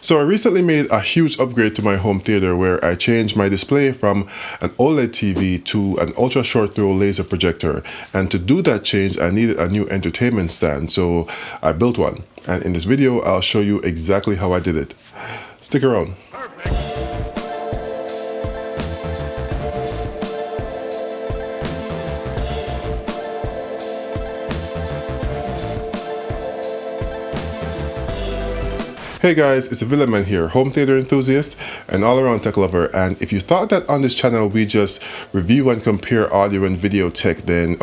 So I recently made a huge upgrade to my home theater where I changed my display from an OLED TV to an ultra short throw laser projector. And to do that change, I needed a new entertainment stand, so I built one. And in this video, I'll show you exactly how I did it. Stick around. Hey guys, it's the Villaman here, home theater enthusiast and all-around tech lover. And if you thought that on this channel we just review and compare audio and video tech, then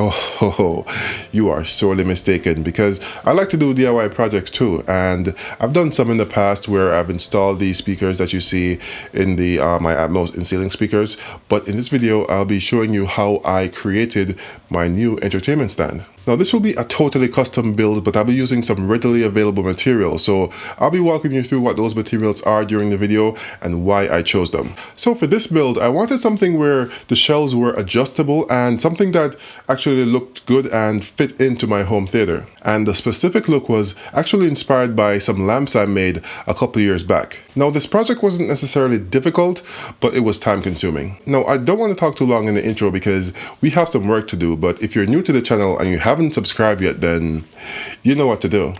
you are sorely mistaken, because I like to do DIY projects too. And I've done some in the past where I've installed these speakers that you see in the my Atmos in-ceiling speakers. But in this video, I'll be showing you how I created my new entertainment stand. Now this will be a totally custom build, but I'll be using some readily available materials. So I'll be walking you through what those materials are during the video and why I chose them. So for this build, I wanted something where the shelves were adjustable and something that actually looked good and fit into my home theater. And the specific look was actually inspired by some lamps I made a couple years back. Now this project wasn't necessarily difficult, but it was time consuming. Now I don't want to talk too long in the intro because we have some work to do, but if you're new to the channel and you haven't subscribed yet, then you know what to do.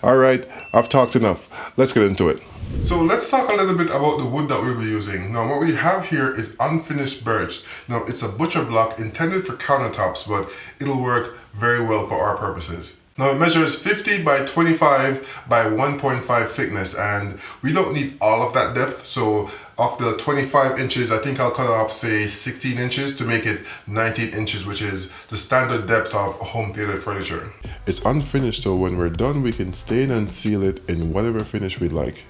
Alright, I've talked enough. Let's get into it. So let's talk a little bit about the wood that we'll be using. Now what we have here is unfinished birch. Now it's a butcher block intended for countertops, but it'll work very well for our purposes. Now it measures 50 by 25 by 1.5 thickness, and we don't need all of that depth. So of the 25 inches, I think I'll cut off say 16 inches to make it 19 inches, which is the standard depth of home theater furniture. It's unfinished, so when we're done, we can stain and seal it in whatever finish we'd like.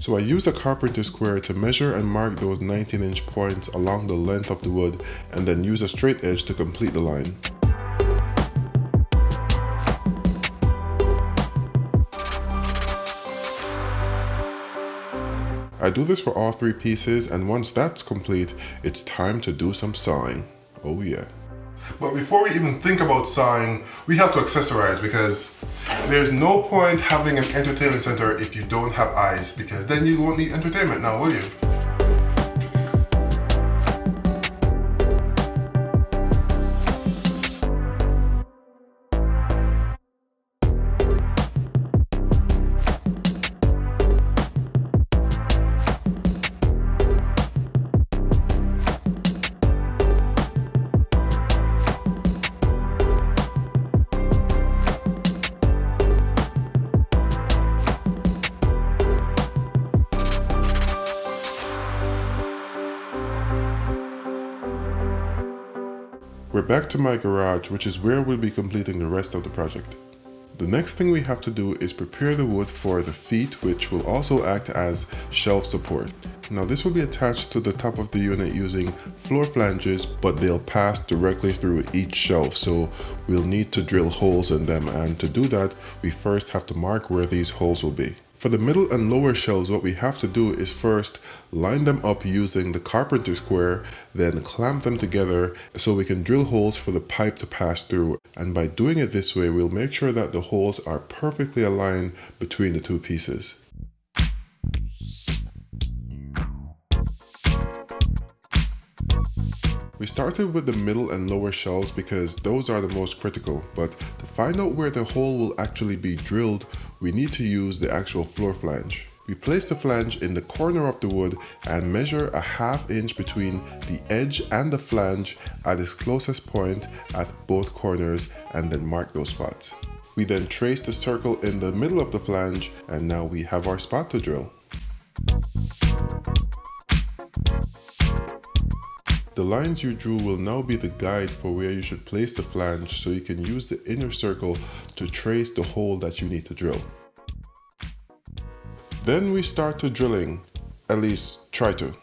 So I use a carpenter square to measure and mark those 19-inch points along the length of the wood, and then use a straight edge to complete the line. I do this for all three pieces, and once that's complete, it's time to do some sawing. Oh yeah. But before we even think about sawing, we have to accessorize, because there's no point having an entertainment center if you don't have eyes, because then you won't need entertainment now, will you? We're back to my garage, which is where we'll be completing the rest of the project. The next thing we have to do is prepare the wood for the feet, which will also act as shelf support. Now this will be attached to the top of the unit using floor flanges, but they'll pass directly through each shelf, so we'll need to drill holes in them, and to do that, we first have to mark where these holes will be. For the middle and lower shelves, what we have to do is first line them up using the carpenter square, then clamp them together so we can drill holes for the pipe to pass through. And by doing it this way, we'll make sure that the holes are perfectly aligned between the two pieces. We started with the middle and lower shelves because those are the most critical, but to find out where the hole will actually be drilled, we need to use the actual floor flange. We place the flange in the corner of the wood and measure a ½ inch between the edge and the flange at its closest point at both corners, and then mark those spots. We then trace the circle in the middle of the flange, and now we have our spot to drill. The lines you drew will now be the guide for where you should place the flange, so you can use the inner circle to trace the hole that you need to drill. Then we start to drilling, at least try to.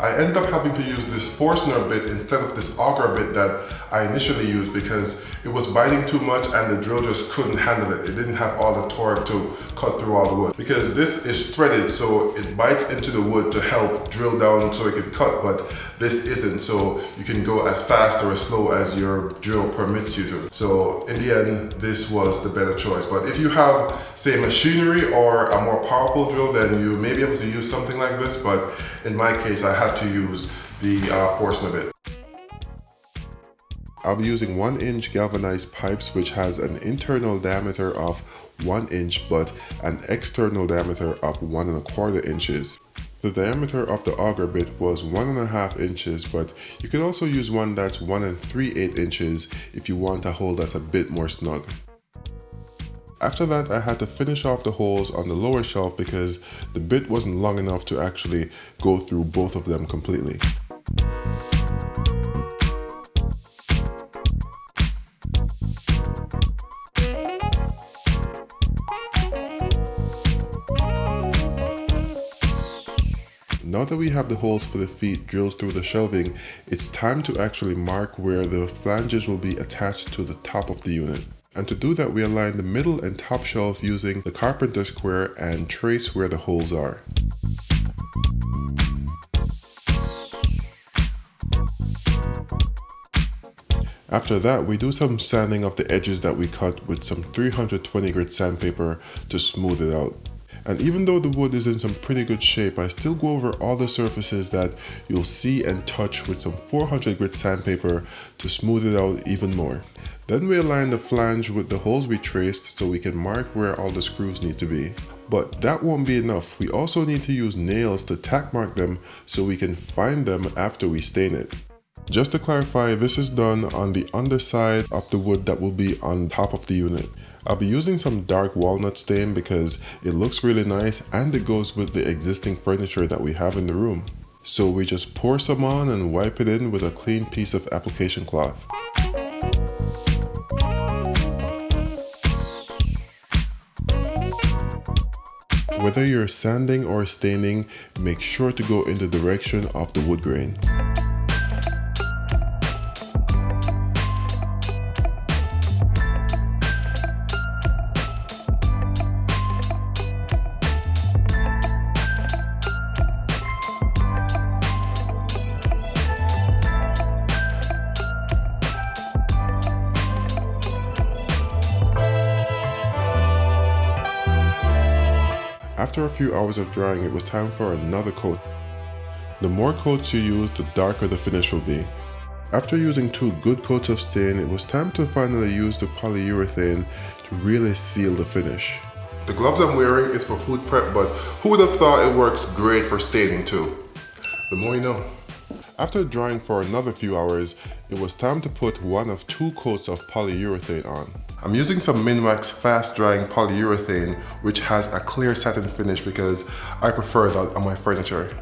I ended up having to use this Forstner bit instead of this auger bit that I initially used because it was biting too much and the drill just couldn't handle it. It didn't have all the torque to cut through all the wood. Because this is threaded, so it bites into the wood to help drill down so it can cut, but this isn't, so you can go as fast or as slow as your drill permits you to. So in the end, this was the better choice. But if you have, say, machinery or a more powerful drill, then you may be able to use something like this, but in my case, I had to use the Forstner bit. I'll be using 1-inch galvanized pipes, which has an internal diameter of 1 inch but an external diameter of 1 1/4 inches. The diameter of the auger bit was 1 1/2 inches, but you could also use one that's 1 3/8 inches if you want a hole that's a bit more snug. After that, I had to finish off the holes on the lower shelf because the bit wasn't long enough to actually go through both of them completely. Now that we have the holes for the feet drilled through the shelving, it's time to actually mark where the flanges will be attached to the top of the unit. And to do that, we align the middle and top shelf using the carpenter square and trace where the holes are. After that, we do some sanding of the edges that we cut with some 320 grit sandpaper to smooth it out. And even though the wood is in some pretty good shape, I still go over all the surfaces that you'll see and touch with some 400 grit sandpaper to smooth it out even more. Then we align the flange with the holes we traced so we can mark where all the screws need to be. But that won't be enough. We also need to use nails to tack mark them so we can find them after we stain it. Just to clarify, this is done on the underside of the wood that will be on top of the unit. I'll be using some dark walnut stain because it looks really nice and it goes with the existing furniture that we have in the room. So we just pour some on and wipe it in with a clean piece of application cloth. Whether you're sanding or staining, make sure to go in the direction of the wood grain. After a few hours of drying, it was time for another coat. The more coats you use, the darker the finish will be. After using 2 good coats of stain, it was time to finally use the polyurethane to really seal the finish. The gloves I'm wearing is for food prep, but who would have thought it works great for staining too? The more you know. After drying for another few hours, it was time to put one of 2 coats of polyurethane on. I'm using some Minwax fast drying polyurethane, which has a clear satin finish because I prefer that on my furniture.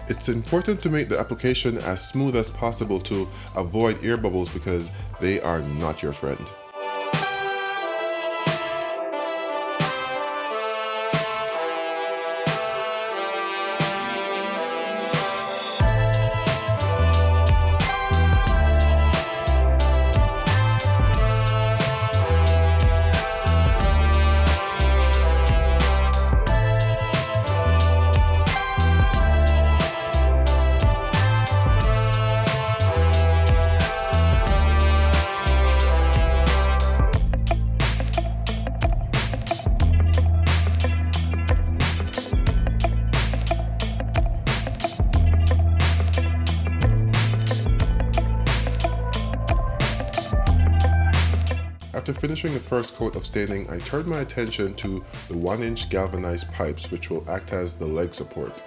It's important to make the application as smooth as possible to avoid air bubbles because they are not your friend. After finishing the first coat of staining, I turned my attention to the 1-inch galvanized pipes, which will act as the leg support.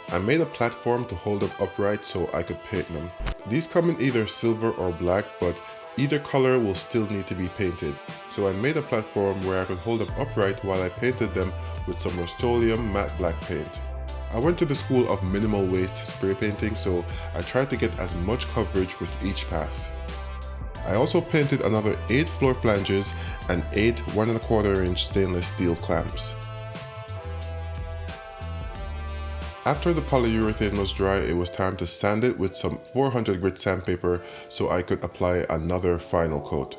I made a platform to hold them upright so I could paint them. These come in either silver or black, but either color will still need to be painted. So I made a platform where I could hold them upright while I painted them with some Rust-Oleum matte black paint. I went to the school of minimal waste spray painting, so I tried to get as much coverage with each pass. I also painted another 8 floor flanges and 8 1 1/4 inch stainless steel clamps. After the polyurethane was dry, it was time to sand it with some 400 grit sandpaper so I could apply another final coat.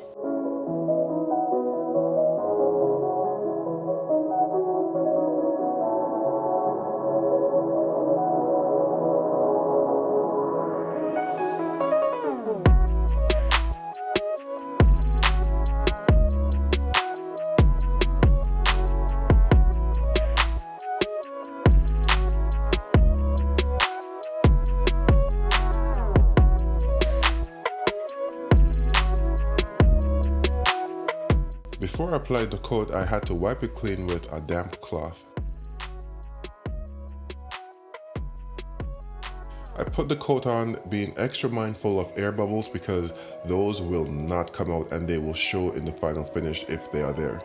Before I applied the coat, I had to wipe it clean with a damp cloth. I put the coat on being extra mindful of air bubbles because those will not come out and they will show in the final finish if they are there.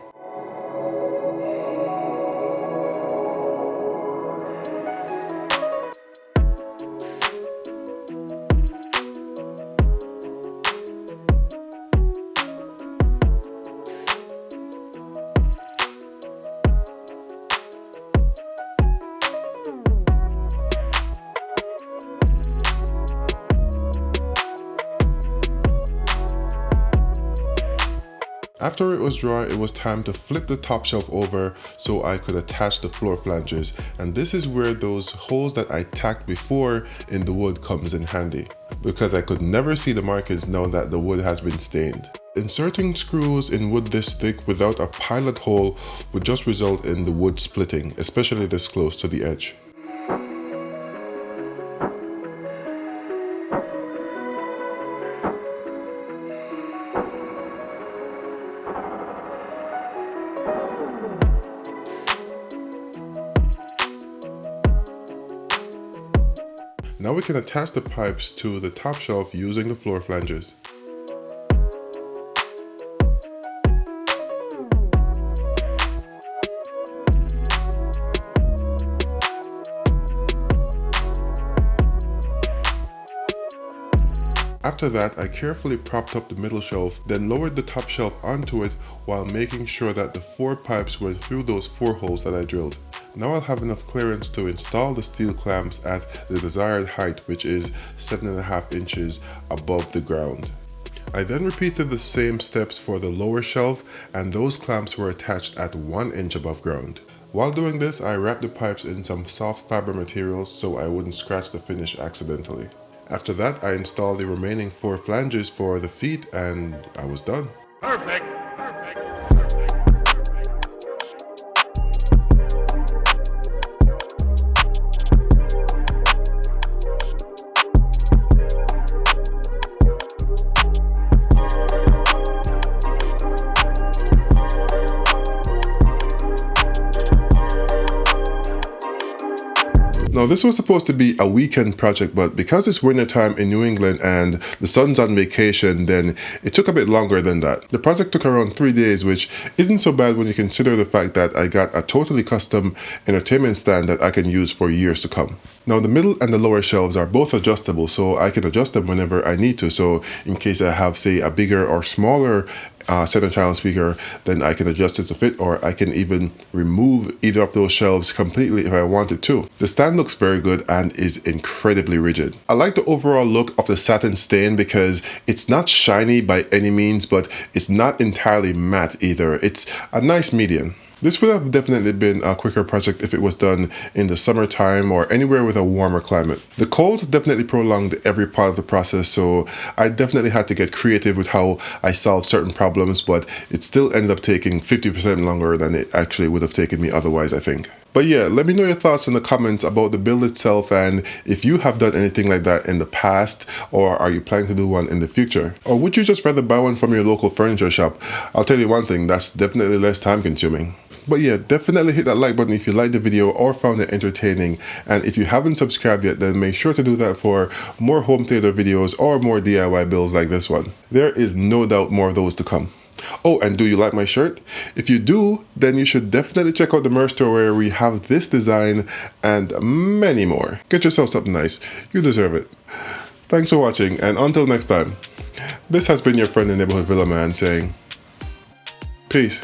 After it was dry, it was time to flip the top shelf over so I could attach the floor flanges, and this is where those holes that I tacked before in the wood comes in handy, because I could never see the markings now that the wood has been stained. Inserting screws in wood this thick without a pilot hole would just result in the wood splitting, especially this close to the edge. Now we can attach the pipes to the top shelf using the floor flanges. After that, I carefully propped up the middle shelf, then lowered the top shelf onto it while making sure that the 4 pipes went through those 4 holes that I drilled. Now I'll have enough clearance to install the steel clamps at the desired height, which is 7.5 inches above the ground. I then repeated the same steps for the lower shelf, and those clamps were attached at 1 inch above ground. While doing this, I wrapped the pipes in some soft fiber materials so I wouldn't scratch the finish accidentally. After that, I installed the remaining 4 flanges for the feet and I was done. Perfect! Now this was supposed to be a weekend project, but because it's winter time in New England and the son's on vacation, then it took a bit longer than that. The project took around 3 days, which isn't so bad when you consider the fact that I got a totally custom entertainment stand that I can use for years to come. Now the middle and the lower shelves are both adjustable, so I can adjust them whenever I need to. So in case I have, say, a bigger or smaller center channel speaker, then I can adjust it to fit, or I can even remove either of those shelves completely if I wanted to. The stand looks very good and is incredibly rigid. I like the overall look of the satin stain because it's not shiny by any means, but it's not entirely matte either. It's a nice medium. This would have definitely been a quicker project if it was done in the summertime or anywhere with a warmer climate. The cold definitely prolonged every part of the process, so I definitely had to get creative with how I solved certain problems, but it still ended up taking 50% longer than it actually would have taken me otherwise, I think. But yeah, let me know your thoughts in the comments about the build itself, and if you have done anything like that in the past, or are you planning to do one in the future? Or would you just rather buy one from your local furniture shop? I'll tell you one thing, that's definitely less time consuming. But yeah, definitely hit that like button if you liked the video or found it entertaining. And if you haven't subscribed yet, then make sure to do that for more home theater videos or more DIY builds like this one. There is no doubt more of those to come. Oh, and do you like my shirt? If you do, then you should definitely check out the merch store where we have this design and many more. Get yourself something nice. You deserve it. Thanks for watching, and until next time, this has been your friend in the neighborhood Villaman saying, peace.